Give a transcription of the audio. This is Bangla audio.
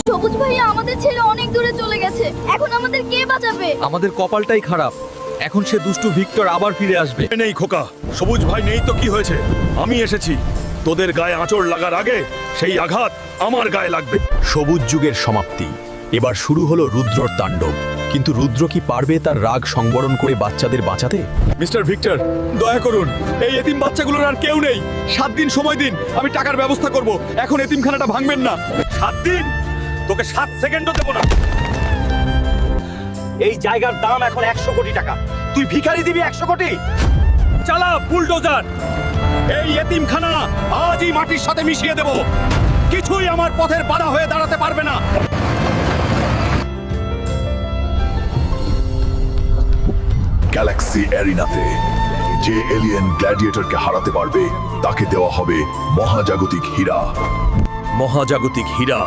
সবুজ ভাইয়া আমাদের ছেড়ে অনেক দূরে চলে গেছে, এখন আমাদের কে বাঁচাবে? আমাদের কপালটাই খারাপ, এখন সে দুষ্টু ভিক্টর আবার ফিরে আসবে। নেই খোকা, সবুজ ভাই নেই তো কি হয়েছে, আমি এসেছি। তোদের গায়ে আঁচড় লাগার আগে সেই আঘাত আমার গায়ে লাগবে। সবুজ যুগের সমাপ্তি, এবার শুরু হলো রুদ্রর তাণ্ডব। কিন্তু রুদ্র কি পারবে তার রাগ সংবরণ করে বাচ্চাদের বাঁচাতে? মিস্টার ভিক্টর, দয়া করুন, এই এতিম বাচ্চাগুলোর আর কেউ নেই। 7 দিন সময় দিন, আমি টাকার ব্যবস্থা করব। এখন এতিমখানাটা ভাঙবেন না। 7 দিন? তোকে 7 সেকেন্ডও দেব না। এই জায়গার দাম এখন 100 কোটি টাকা, তুই ভিখারি দিবি 100 কোটি? চালা বুলডোজার, এই এতিমখানা আজই মাটির সাথে মিশিয়ে দেব। কিছুই আমার পথের বাধা হয়ে দাঁড়াতে পারবে না। গ্যালাক্সি অ্যারিনাতে যে এলিয়েন গ্ল্যাডিয়েটরকে হারাতে পারবে তাকে দেওয়া হবে মহাজাগতিক হীরা। মহাজাগতিক হীরা